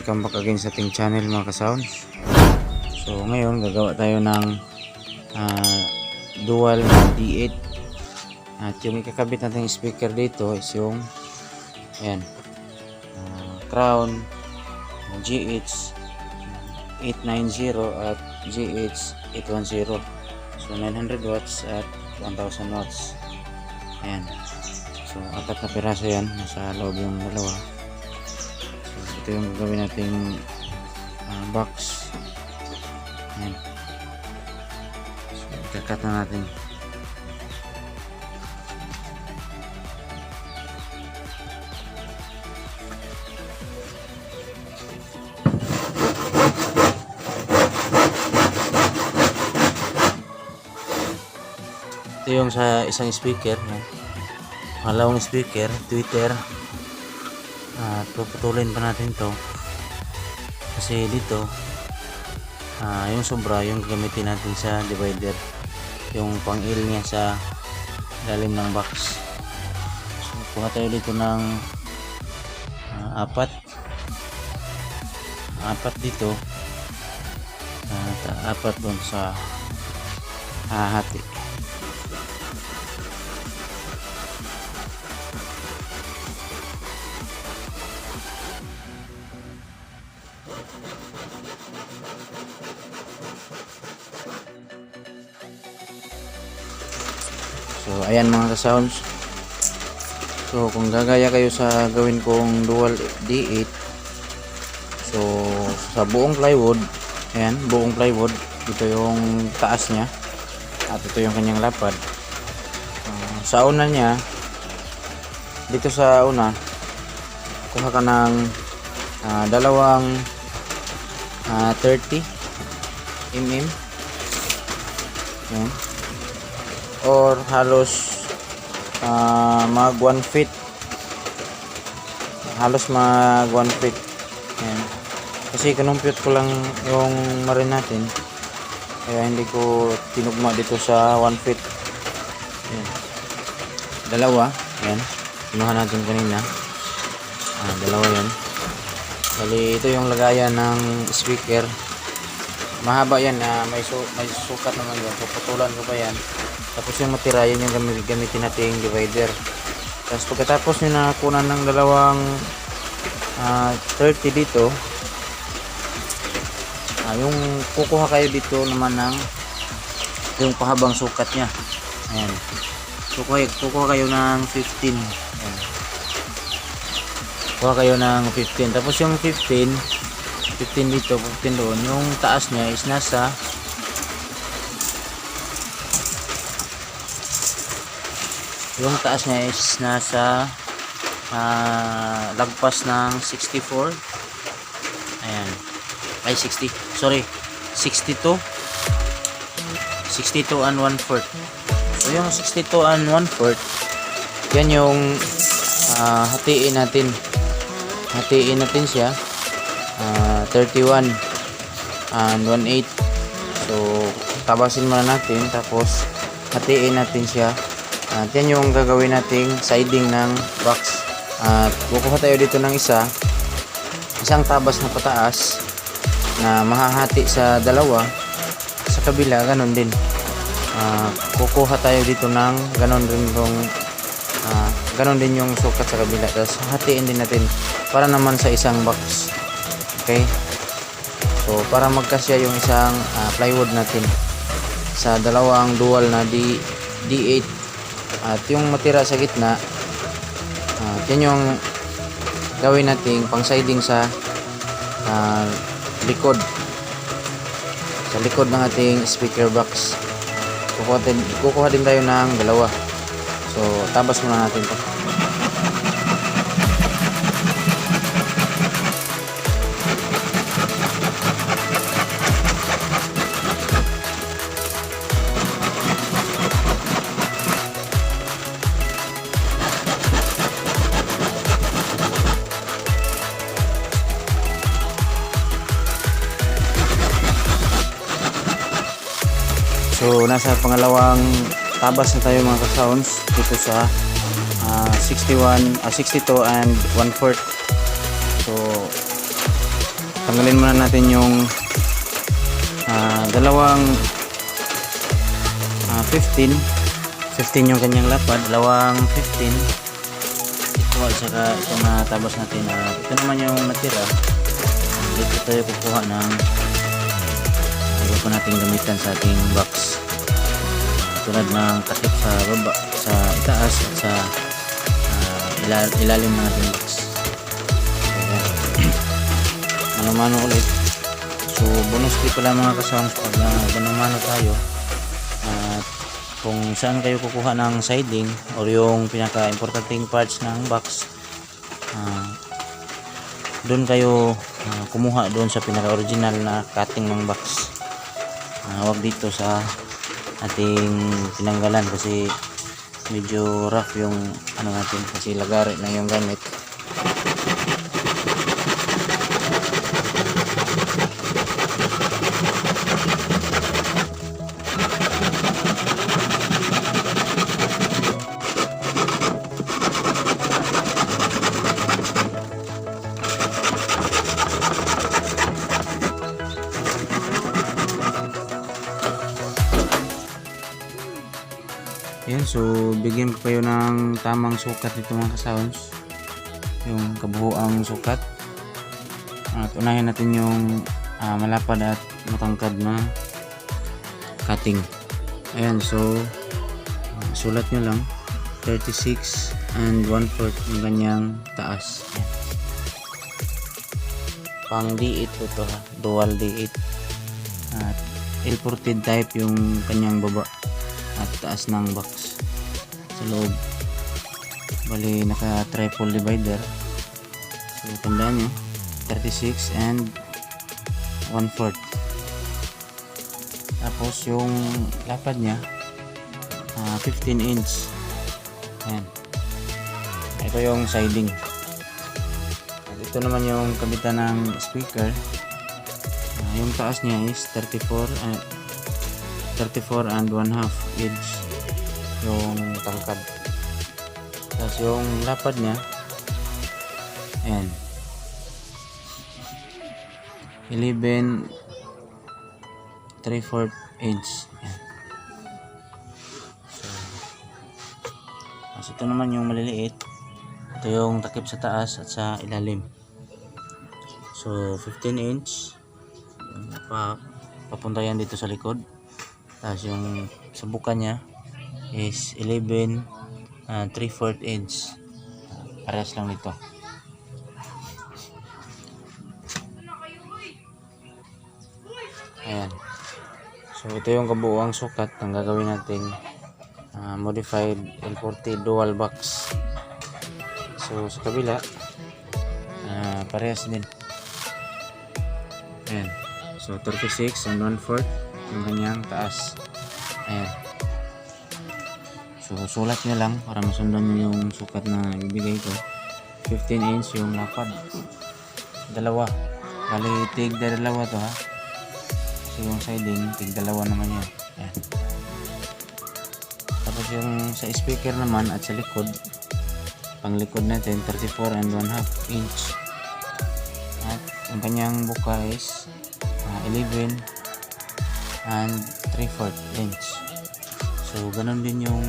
welcome back again sa ating channel mga ka-sounds. So ngayon gagawa tayo ng dual na D8 at yung ikakabit natin speaker dito is yung ayan, Crown GH 890 at GH 810. So 900 watts at 1000 watts. Ayan. So apat na piraso yan, nasa loob yung dalawa. So ito yung gagawin nating box. Ayan. So ikakat na natin. Ito yung sa isang speaker, no? Pangalawang speaker, tweeter. Puputulin pa natin to kasi dito yung sobra yung gagamitin natin sa divider, yung pang-il niya sa lalim ng box. So kuha tayo dito ng apat dito at apat dun sa hati. So ayan mga ka-sounds. So kung gagaya kayo sa gawin kong dual D8, so sa buong plywood, ayan, buong plywood, ito yung taas niya at ito yung kanyang lapad. Sa una niya, dito sa una, kuha ka ng dalawang 30 mm, ayan, or halos mag 1 feet, halos mag 1 feet. Ayan. Kasi kinumpute ko lang yung marin natin, kaya hindi ko tinugma dito sa 1 feet. Ayan. Dalawa, ayan, kinuha natin kanina, dalawa yan. Bali ito yung lagayan ng speaker. Mahaba yan, may sukat naman yun, so putulan ko pa yan. Tapos yung matira, yun yung gamitin natin divider. Tapos pagkatapos nyo na kunan ng dalawang 30 dito, yung kukuha kayo dito naman ng yung pahabang sukat nya. Ayan. Kukuha kayo ng 15. Ayan. Kuha kayo ng 15. Tapos yung 15 dito, 15 doon. Yung taas nya is nasa lagpas ng 64. Ayan. Ay 60. Sorry. 62 and 1/4. So yung 62 and 1/4, yan yung hatiin natin. Hatiin natin siya 31 and 1/8. So tabasin muna natin, tapos hatiin natin siya. At yan yung gagawin nating siding ng box. At kukuha tayo dito ng isang tabas na pataas na mahahati sa dalawa. Sa kabila ganon din. Kukuha tayo dito ng ganon din yung sukat sa kabila. Tapos hatiin din natin para naman sa isang box. Okay? So para magkasya yung isang plywood natin sa dalawang dual na D8. At yung matira sa gitna, yan yung gawin nating pang siding sa likod, sa likod ng ating speaker box. Kukuha din tayo ng dalawa. So tabas muna natin to. So nasa pangalawang tabas na tayo mga ka-sounds dito sa 62 and 1/4. So tanggalin muna natin yung dalawang 15 yung kanyang lapad, dalawang 15 ito at saka ito na tabas natin. Ito naman yung natira, dito tayo kukuha ng iba pa nating gamitan sa ating box, tulad ng takip sa baba, sa itaas at sa ilalim ng ating box. Mano-mano ulit. So bonus tip pala mga kasams pag mano-mano tayo, at kung saan kayo kukuha ng siding or yung pinaka-importanting parts ng box, doon kayo kumuha doon sa pinaka-original na cutting ng box. Huwag dito sa ating tinanggalan kasi medyo rough yung ano natin, kasi lagari na yung gamit. Yan, so bigyan ko kayo ng tamang sukat nito mga ka-sounds, yung kabuuang sukat, at unahin natin yung malapad at matangkad na cutting. Ayan, so sulat nyo lang 36 and 1/4 yung kanyang taas. Ayan. Pang D8 ito ha, dual D8, at L-ported type yung kanyang baba at taas ng box sa loob. Bali naka triple divider, so tandaan nyo 36 and 1/4. Tapos yung lapad nya 15 inch. Ayan, ito yung siding, at ito naman yung kabitan ng speaker. Yung taas nya is 34 and 1/2 inch yung tangkad. Tapos yung lapad nya, ayan, 11 3/4 inch. Ayan. So ito naman yung maliliit, ito yung takip sa taas at sa ilalim. So 15 inch papunta yan dito sa likod. Tapos yung sabukan nya is 11 3/4 inch, parehas lang dito. Ayan, so ito yung kabuuang sukat ng gagawin nating modified L-ported dual box. So sa kabila parehas din. Ayan, so 36 and 1/4 yung kanyang taas. Ayan, so sulat nyo lang para masundan nyo yung sukat na ibigay ko. 15 inch yung lapad, dalawa, bali tig dalawa to ha. So yung siding tig dalawa naman yan. Ayan. Tapos yung sa speaker naman at sa likod, pang likod natin 34 and 1/2 inch, at yung kanyang buka is 11 and 3/4 inch. So ganun din yung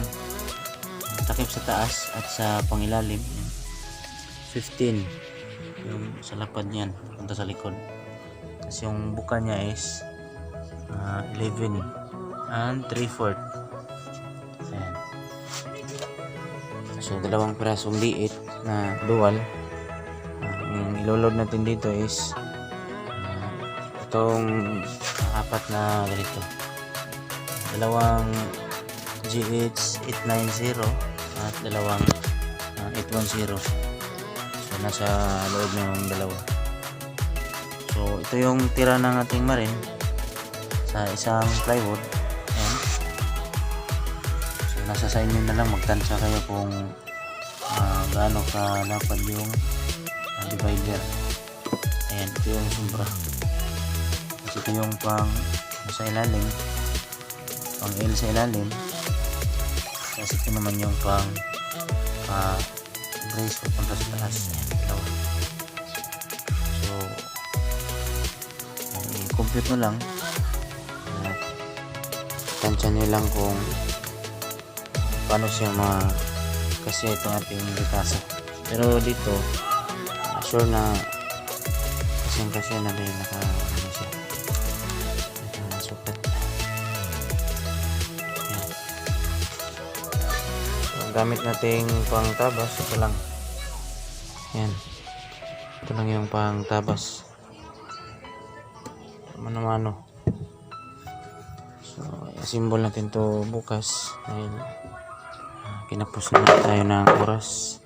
takip sa taas at sa pangilalim, 15 yung sa lapad niyan punta sa likod. Tapos yung buka niya is 11 and 3/4. Ayan. So dalawang pirasong D8 na dual. Yung iloload natin dito is itong apat na ganito, dalawang GH890 at dalawang 810. So nasa loob na yung dalawa. So ito yung tira ng ating marin sa isang plywood. Ayan. So nasa sa inyo na lang magtansya kayo kung gaano kalapad yung divider. Ayan, ito yung sobra. Kasi ito yung pang sa ilalim, pang L sa ilalim. Kasi ito naman yung pang brace papunta sa taas. Ayan, dalawa. So compute mo lang. Tansya nyo lang kung paano siya kasi itong ating bitasa. Pero dito sure na kasi na may ano siya, nakasukat. Yan. So, gamit nating pang tabas, ito lang. Yan, ito lang yung pang tabas, mano-mano. So simbol natin to bukas dahil kinapos na tayo ng oras.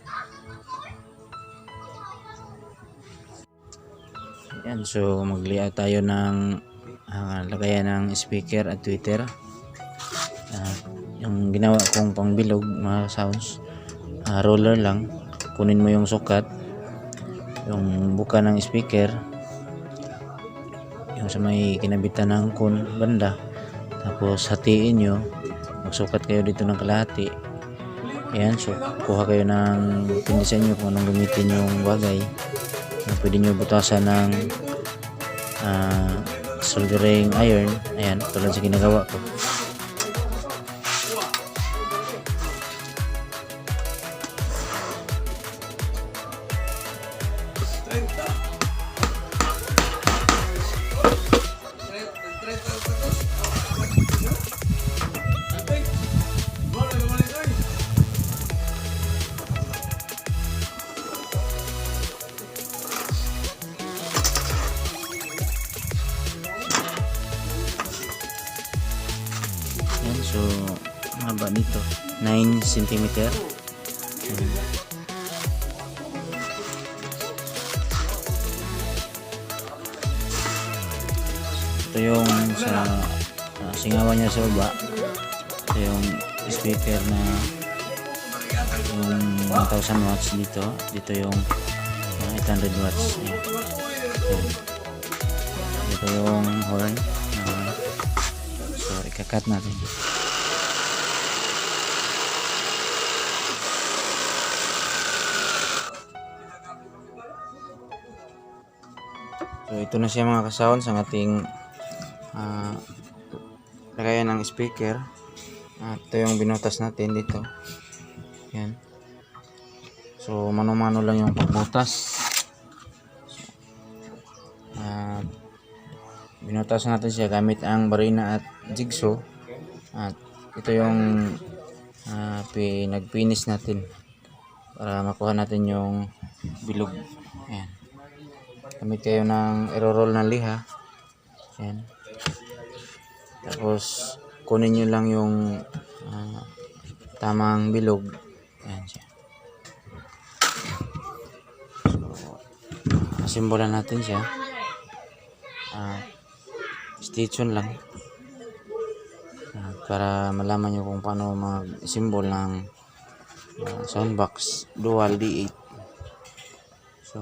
Yan, so mag-layout tayo ng lagayan ng speaker at tweeter. Yung ginawa kong pang bilog mga sounds, roller lang, kunin mo yung sukat, yung buka ng speaker, yung sa may kinabitan ng kun banda, tapos hatiin nyo, magsukat kayo dito ng kalahati. Ayan, so kuha kayo ng pindisan nyo kung anong gamitin yung bagay. Pwede nyo butasan ng soldering iron. Ayan, tulad sa ginagawa ko. So haba nito 9 cm. Ito yung sa singawan niya sa baba. Ito yung speaker na yung 1000 watts dito. Dito yung 800 watts. Ayan. Dito yung horn. So ikakat natin. So ito na siya mga kasounds, ang ating lagayan ng speaker. Ito yung binutas natin dito. Yan. So mano-mano lang yung pagbutas. Binutas natin siya gamit ang barina at jigsaw. At ito yung pinagpinis natin para makuha natin yung bilog. Ayan. Gamit kayo ng iro-roll na liha. Ayan. Tapos kunin nyo lang yung tamang bilog. Ayan siya. So simbolan natin siya. Stitchon lang para malaman nyo kung paano mag-symbol ng soundbox dual D8. So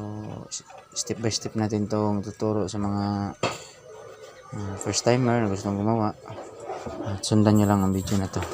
step by step natin itong tuturo sa mga first timer na gustong gumawa. At sundan nyo lang ang video na to.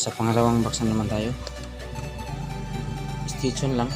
Sa pangalawang box na naman tayo. Stay tuned lang.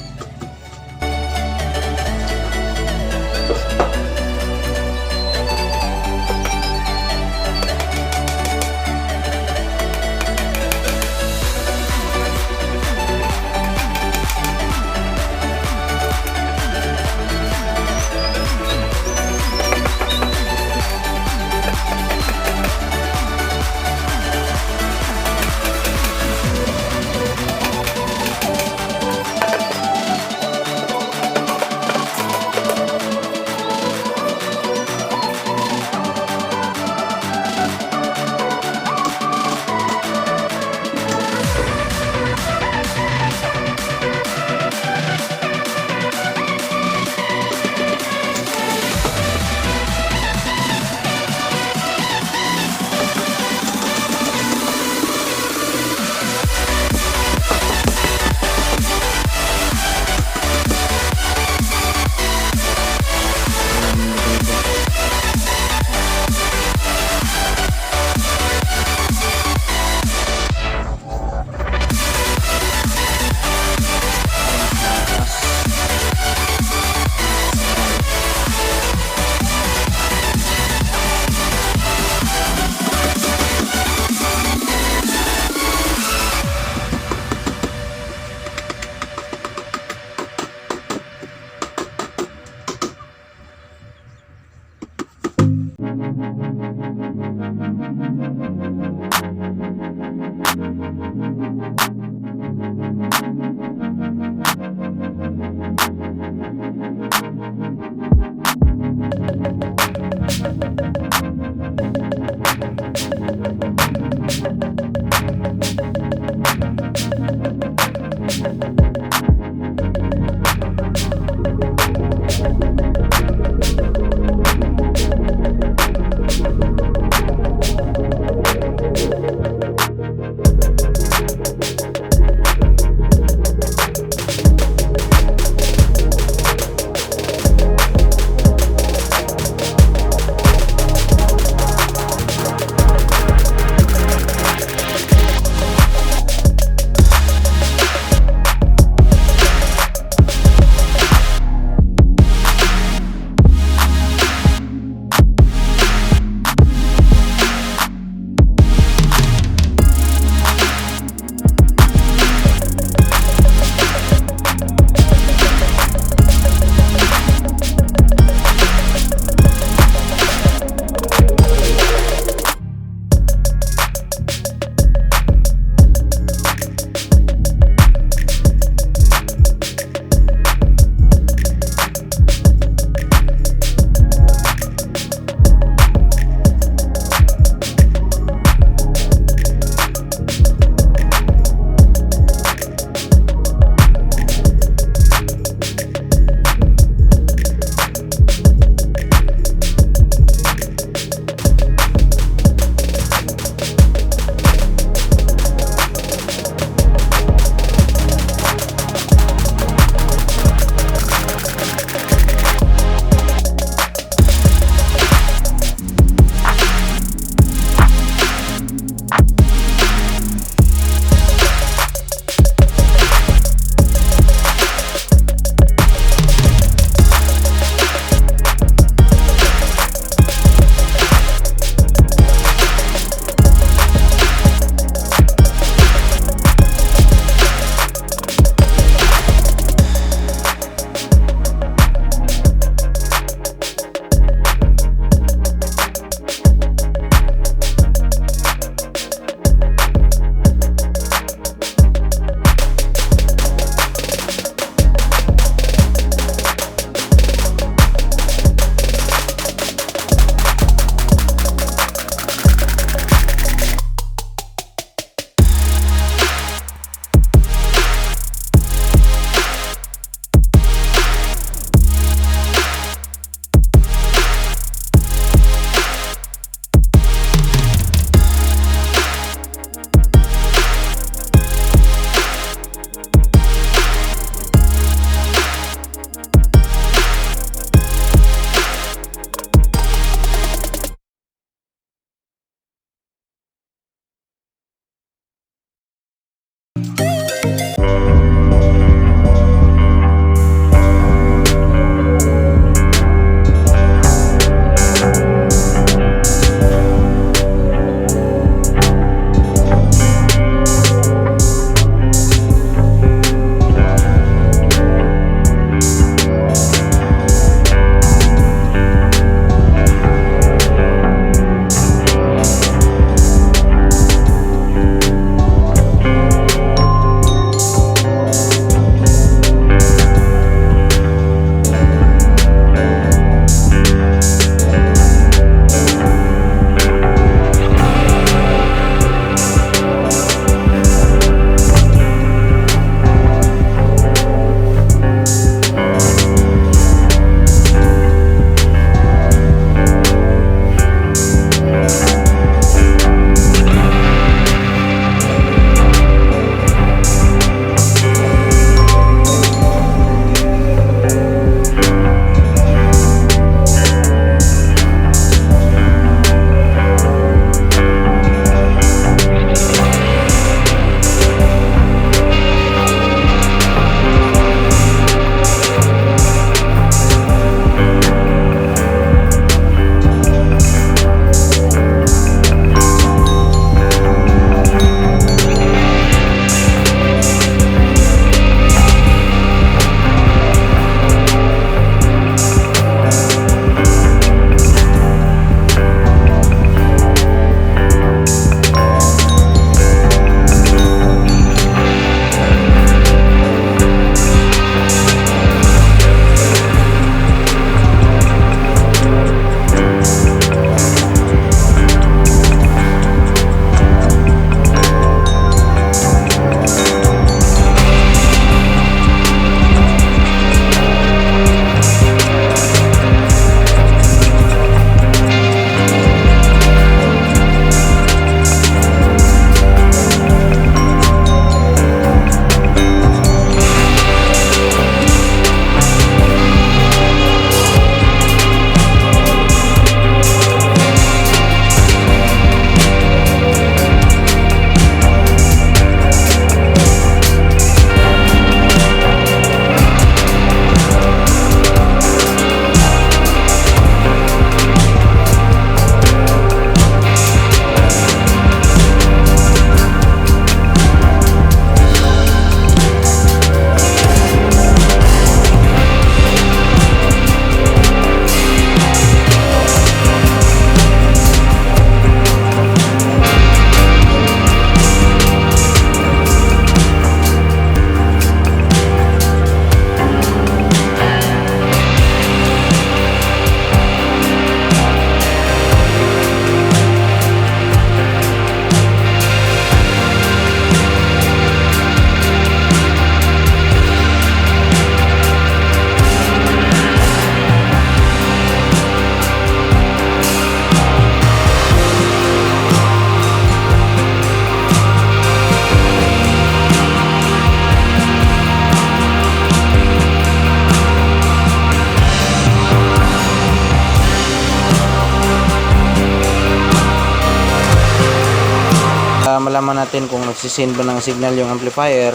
malaman natin kung nagsisend ba ng signal yung amplifier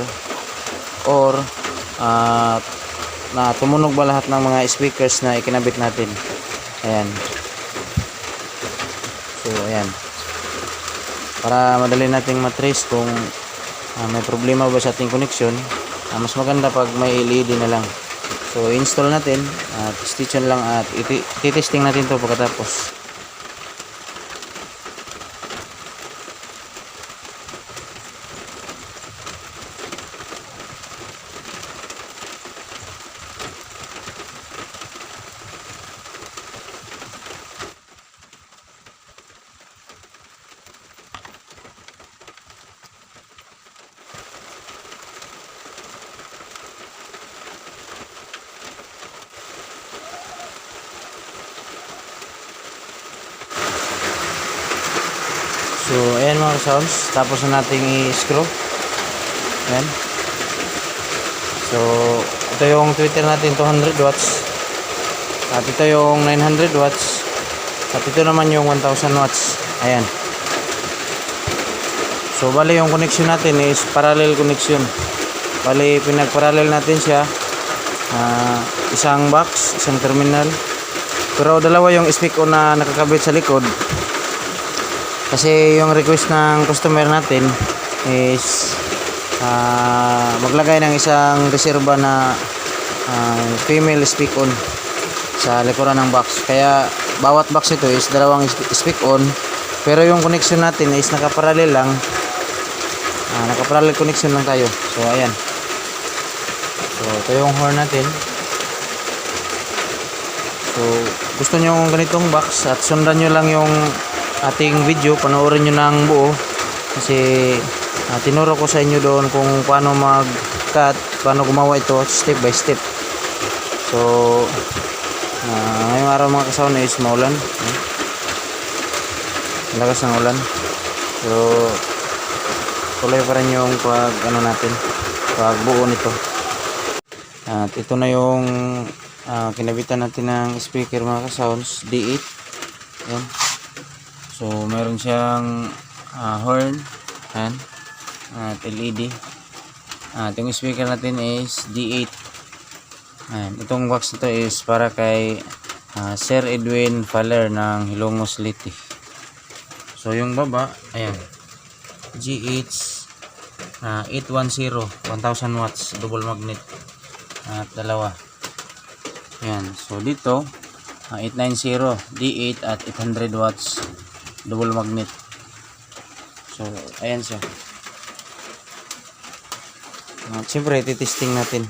or na tumunog ba lahat ng mga speakers na ikinabit natin. Ayan. So ayan, para madali nating matrace kung may problema ba sa ating connection. Mas maganda pag may LED na lang. So install natin at stitch lang at ititesting natin to pagkatapos. So ayan mga sounds, tapos na nating i-screw. Ayan. So ito yung tweeter natin, 200 watts. At ito yung 900 watts. At ito naman yung 1000 watts. Ayan. So bali yung connection natin is parallel connection. Bali pinag-parallel natin siya. Isang box, isang terminal. Pero dalawa yung speaker na nakakabit sa likod. Kasi yung request ng customer natin is maglagay ng isang reserva na female speak on sa likuran ng box. Kaya bawat box ito is dalawang speak on, pero yung connection natin is nakaparallel lang. Nakaparallel connection lang tayo. So ayan. So ito yung horn natin. So gusto nyo ganitong box at sundan nyo lang yung ating video, panoorin nyo ng buo kasi tinuro ko sa inyo doon kung paano mag cut, paano gumawa ito step by step. So ngayong araw mga kasawan is maulan, lakas ng ulan. So tuloy pa rin yung pag natin, pag buo nito. At ito na yung kinabitan natin ng speaker mga kasounds, D8. Ayan. So meron siyang horn at LED. At yung speaker natin is D8. Ayan. Itong box ito is para kay Sir Edwin Faller ng Hilongos Liti. So yung baba, ayan, GH 810 1000 watts double magnet at dalawa. Ayan. So dito 890 D8 at 800 watts double magnet. So ayan siya. Siyempre titesting natin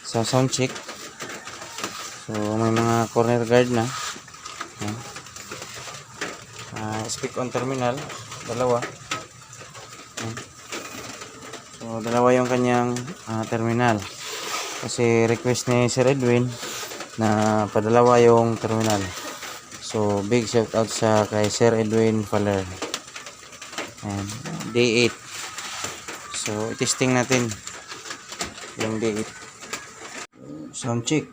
sa sound check. So may mga corner guard na. Ayan. Speak on terminal dalawa. Ayan. So dalawa yung kanyang terminal kasi request ni Sir Edwin na padalawa yung terminal. So big shout out sa kay Sir Edwin Faller. And D8. So testing natin yung D8. Sound check.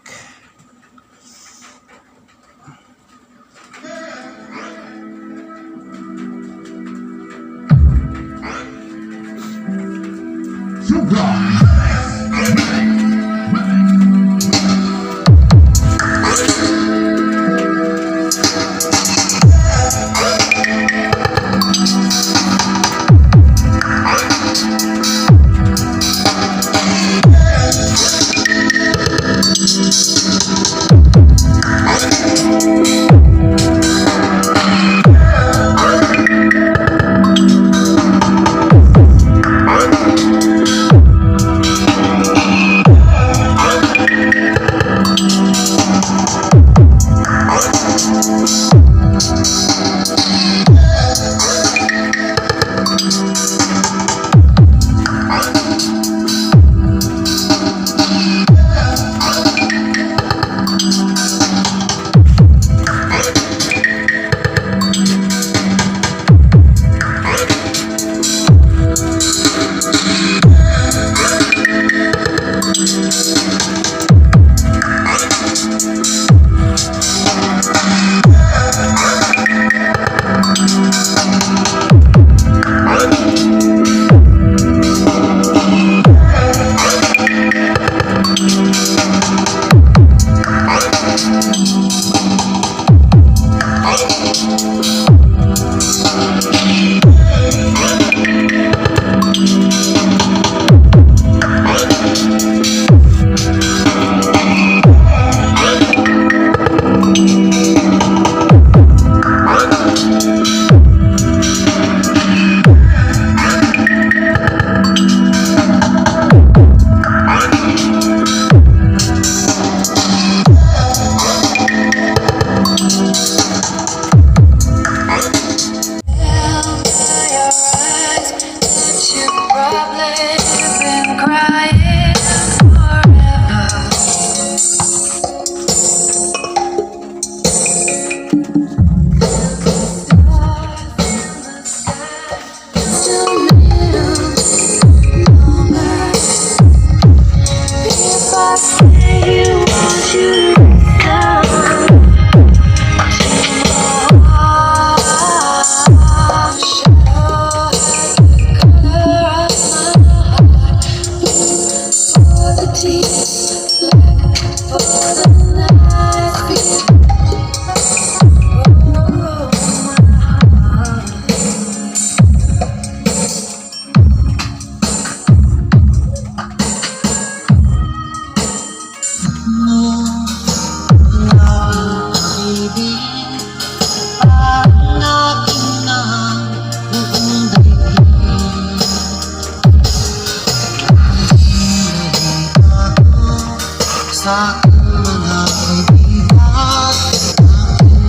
sa mga kaibigan,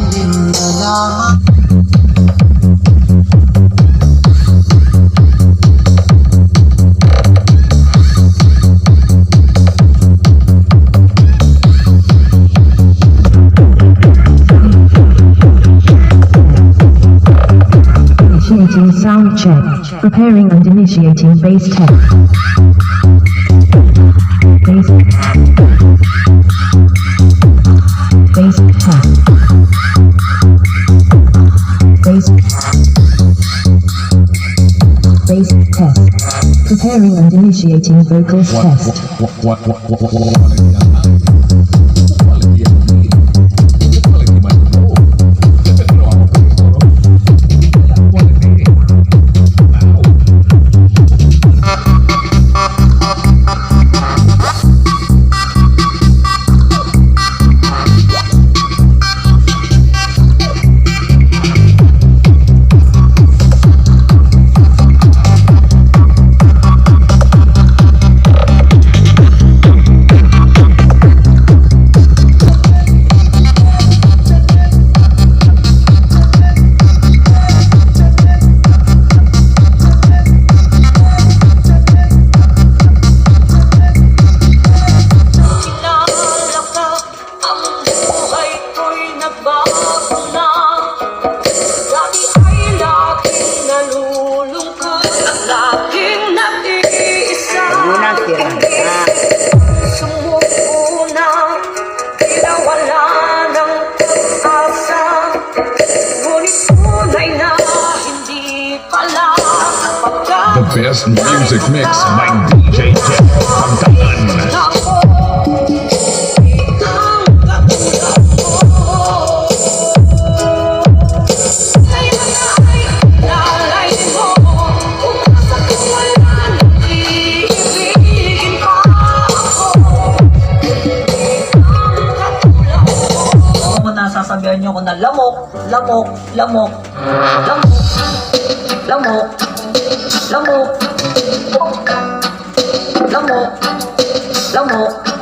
aking nalaman. Initiating sound check. Preparing and initiating bass test. Bass. Bass test. Bass. Bass test. Preparing and initiating vocals test. The best music mix by DJ Jeff Pagdaan. Sasabihan nyo ko na lamok, lamok, lamok, lamok, lamok, lamok, lamok, lamok,